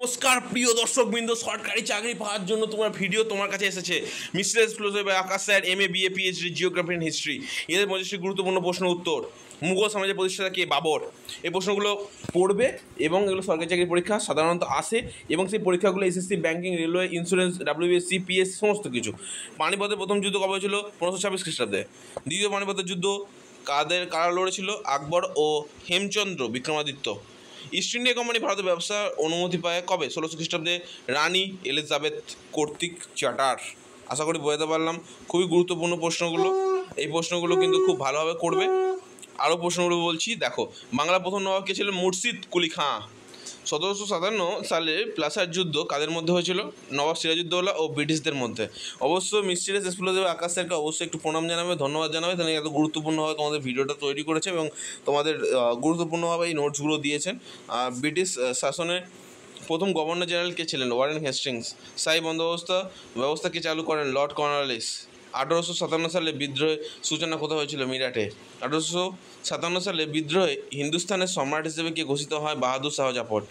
নমস্কার প্রিয় দর্শকবৃন্দ, সরকারি চাকরি পাওয়ার জন্য তোমার ভিডিও তোমার কাছে এসেছে। Mister exclusive Akash sir, MA BA PhD geography and history. এদের মধ্যে গুরুত্বপূর্ণ প্রশ্ন উত্তর। মুঘল সাম্রাজ্যের প্রতিষ্ঠাতা কে? বাবর। এই প্রশ্নগুলো পড়বে এবং এগুলো সরকারি চাকরির পরীক্ষা সাধারণত আসে এবং সেই পরীক্ষাগুলো SSC, banking, railway, insurance, WBSC, PS সমস্ত কিছু। পানিপথের প্রথম যুদ্ধ কবে হয়েছিল? 1526 খ্রিস্টাব্দে। দ্বিতীয় পানিপথের যুদ্ধ কারা লড়েছিল? আকবর ও Hemchandra Vikramaditya. East India company ভারতের ব্যবসার অনুমতি পায় কবে? 1600 খ্রিস্টাব্দে রানী এলিজাবেথ কর্তৃক চার্টার। আশা করি বোঝাতে পারলাম। খুবই গুরুত্বপূর্ণ প্রশ্নগুলো। এই প্রশ্নগুলো কিন্তু খুব ভালোভাবে করবে। আরও প্রশ্নগুলো বলছি, দেখো। বাংলার প্রথম নবাব কে ছিলেন? মুর্শিদ কুলি খাঁ। 1757 সালে প্লাসার যুদ্ধ কাদের মধ্যে হয়েছিল? নবাব সিরাজউদ্দৌলা ও ব্রিটিশদের মধ্যে। অবশ্যই মিস্ট্রিয়াস এক্সপ্লোসিভ আকাশ স্যারকে অবশ্যই একটু প্রণাম জানাবে, ধন্যবাদ জানাবে। তিনি এত গুরুত্বপূর্ণভাবে তোমাদের ভিডিওটা তৈরি করেছে এবং তোমাদের গুরুত্বপূর্ণভাবে এই নোটসগুলো দিয়েছেন। ব্রিটিশ শাসনের প্রথম গভর্নর জেনারেল কে ছিলেন? Warren Hastings. স্থায়ী ব্যবস্থাকে চালু করেন? Lord Cornwallis. 1857 সালে বিদ্রোহের সূচনা কোথায় হয়েছিল? মিরাটে। 1857 সালে বিদ্রোহে হিন্দুস্তানের সম্রাট হিসেবে কে ঘোষিত হয়? বাহাদুর শাহ জাফর।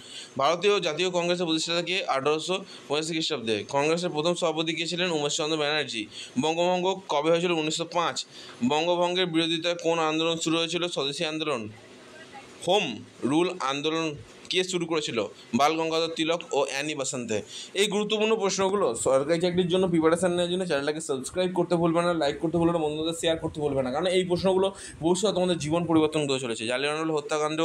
ভারতীয় জাতীয় কংগ্রেসের প্রতিষ্ঠাতা কে? 1885 খ্রিস্টাব্দে। কংগ্রেসের প্রথম সভাপতি কে ছিলেন? উমেশচন্দ্র ব্যানার্জি। বঙ্গভঙ্গ কবে হয়েছিল? 1905। বঙ্গভঙ্গের বিরোধিতায় কোন আন্দোলন শুরু হয়েছিল? স্বদেশী আন্দোলন। হোম রুল আন্দোলন কে শুরু করেছিল? বাল গঙ্গাধর তিলক ও অ্যানি বাসান্তে। এই গুরুত্বপূর্ণ প্রশ্নগুলো সরকারি চাকরির জন্য প্রিপারেশন নেওয়ার জন্য চ্যানেলটাকে সাবস্ক্রাইব করতে ভুলবে না, লাইক করতে ভুলবে না, বন্ধুদের শেয়ার করতে ভুলবে না, কারণ এই প্রশ্নগুলো ভবিষ্যতে তোমাদের জীবন পরিবর্তন করে চলেছে। জালিয়ানওয়ালা হত্যাকাণ্ড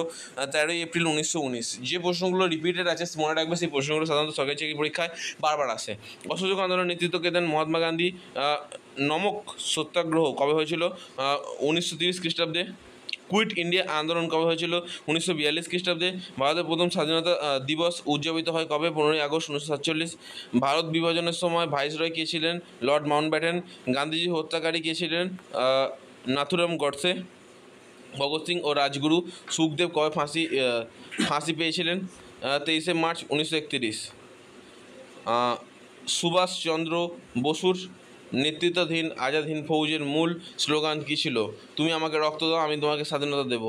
13 এপ্রিল 1919। যে প্রশ্নগুলো রিপিটেড আছে মনে রাখবে, সেই প্রশ্নগুলো সাধারণত সরকারি চাকরি পরীক্ষায় বারবার আসে। অসহযোগ আন্দোলনের নেতৃত্ব কে দেন? মহাত্মা গান্ধী। নমক সত্যাগ্রহ কবে হয়েছিল? 1930 খ্রিস্টাব্দে। কুইট ইন্ডিয়া আন্দোলন কবে হয়েছিল? 1942 খ্রিস্টাব্দে। ভারতের প্রথম স্বাধীনতা দিবস উদযাপিত হয় কবে? 15 আগস্ট 1947। ভারত বিভাজনের সময় ভাইসরয় কে ছিলেন? Lord Mountbatten. গান্ধীজি হত্যাকারী কে ছিলেন? নাথুরাম গডসে। ভগৎ সিং ও রাজগুরু সুখদেব কবে ফাঁসি পেয়েছিলেন? 23 মার্চ 1931। সুভাষচন্দ্র বসুর নেতৃত্বাধীন আজাদ হিন্দ ফৌজের মূল স্লোগান কী ছিল? তুমি আমাকে রক্ত দাও, আমি তোমাকে স্বাধীনতা দেব।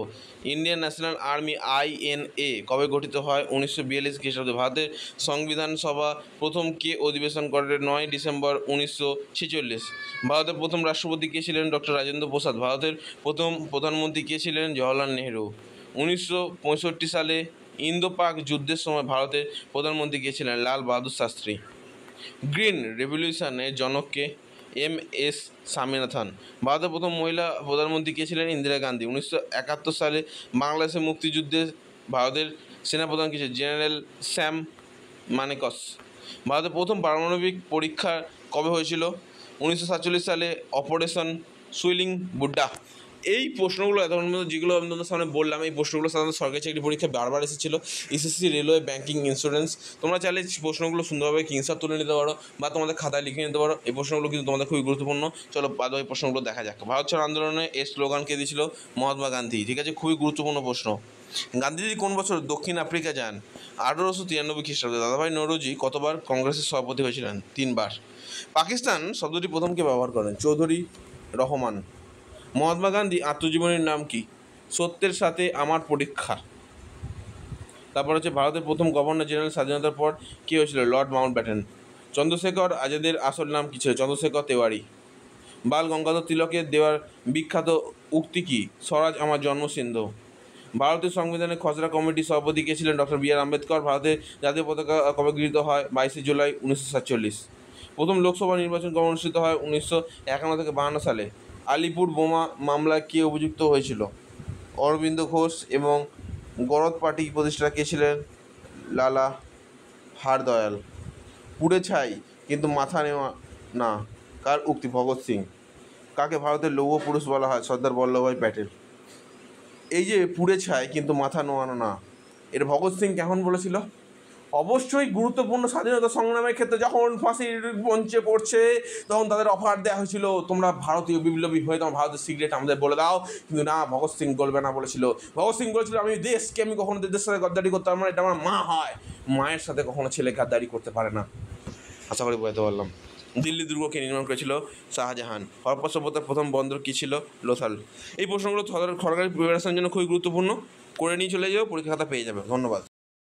ইন্ডিয়ান ন্যাশনাল আর্মি INA কবে গঠিত হয়? 1942 খ্রিস্টাব্দে। ভারতের সংবিধান সভা প্রথম কে অধিবেশন করে? 9 ডিসেম্বর 1946। ভারতের প্রথম রাষ্ট্রপতি কে ছিলেন? ডক্টর রাজেন্দ্র প্রসাদ। ভারতের প্রথম প্রধানমন্ত্রী কে ছিলেন? জওহরলাল নেহরু। 1965 সালে ইন্দো পাক যুদ্ধের সময় ভারতের প্রধানমন্ত্রী কে ছিলেন? লাল বাহাদুর শাস্ত্রী। গ্রিন রেভলিউশনের জনক কে? MS স্বামীনাথন। ভারতের প্রথম মহিলা প্রধানমন্ত্রী কে ছিলেন? ইন্দিরা গান্ধী। 1971 সালে বাংলাদেশের মুক্তিযুদ্ধে ভারতের সেনাপ্রধান কে ছিলেন? General Sam Manekshaw. ভারতের প্রথম পারমাণবিক পরীক্ষা কবে হয়েছিল? 1947 সালে অপারেশন সুইলিং বুড্ডা। এই প্রশ্নগুলো এতক্ষণ মধ্যে যেগুলো আমি তোমাদের সামনে বললাম, এই প্রশ্নগুলো সাধারণত সরকারি চাকরি পরীক্ষায় বারবার এসেছিলো। SSC, railway, banking, insurance. তোমরা চাইলে প্রশ্নগুলো সুন্দরভাবে স্ক্রিনশট তুলে নিতে পারো বা তোমাদের খাতায় লিখে নিতে পারো। এই প্রশ্নগুলো কিন্তু তোমাদের খুবই গুরুত্বপূর্ণ। চলো বাদবাকি প্রশ্নগুলো দেখা যাক। ভারত ছাড়ো আন্দোলনে এর স্লোগান কে দিয়েছিল? মহাত্মা গান্ধী। ঠিক আছে, খুবই গুরুত্বপূর্ণ প্রশ্ন। গান্ধীজি কোন বছর দক্ষিণ আফ্রিকা যান? 1893 খ্রিস্টাব্দে। দাদাভাই নৌরোজি কতবার কংগ্রেসের সভাপতি হয়েছিলেন? 3 বার। পাকিস্তান শব্দটি প্রথম কে ব্যবহার করেন? চৌধুরী রহমান। মহাত্মা গান্ধী আত্মজীবনীর নাম কি? সত্যের সাথে আমার পরীক্ষা। তারপর হচ্ছে ভারতের প্রথম গভর্নর জেনারেল স্বাধীনতার পর কে হয়েছিল? Lord Mountbatten. চন্দ্রশেখর আজাদের আসল নাম কী ছিল? চন্দ্রশেখর তেওয়ারি। বাল গঙ্গাধর তিলকের দেওয়ার বিখ্যাত উক্তি কী? স্বরাজ আমার জন্মসিন্ধু। ভারতীয় সংবিধানের খসড়া কমিটির সভাপতি কে ছিলেন? Doctor BR Ambedkar. ভারতের জাতীয় পতাকা কবে গৃহীত হয়? 22 জুলাই 1947। প্রথম লোকসভা নির্বাচন কবে অনুষ্ঠিত হয়? 1951 থেকে 52 সালে। আলিপুর বোমা মামলায় কে অভিযুক্ত হয়েছিল? অরবিন্দ ঘোষ। এবং গরদ পার্টি প্রতিষ্ঠাতা কে ছিলেন? লালা হারদয়াল। পুড়ে ছাই কিন্তু মাথা নেওয়া না, কার উক্তি? ভগৎ সিং। কাকে ভারতের লৌহ পুরুষ বলা হয়? সর্দার বল্লভভাই প্যাটেল। এই যে পুড়ে ছাই কিন্তু মাথা নোয়ানো না, এটা ভগৎ সিং কেমন বলেছিল? অবশ্যই গুরুত্বপূর্ণ স্বাধীনতা সংগ্রামের ক্ষেত্রে যখন ফাঁসির মঞ্চে পড়ছে তখন তাদের অফার দেওয়া হয়েছিল, তোমরা ভারতীয় বিপ্লবী হয়ে তোমার ভারতের সিগারেট আমাদের বলে দাও, কিন্তু না, ভগৎ সিং বলবে না বলেছিল। ভগৎ সিং বলেছিল আমি দেশকে আমি কখনো দেশের সাথে গদ্দারি করতে পারবো না, এটা আমার মা হয়, মায়ের সাথে কখনো ছেলে গাদ্দারি করতে পারে না। আশা করি বুঝতে পারলাম। দিল্লি দুর্গকে নির্মাণ করেছিল শাহজাহান। হরপ্পা সভ্যতার প্রথম বন্দর কী ছিল? লোথাল। এই প্রশ্নগুলো সরকারি প্রিপারেশনের জন্য খুবই গুরুত্বপূর্ণ। করে নিয়ে চলে যাও, পরীক্ষা খাতা পেয়ে যাবে। ধন্যবাদ।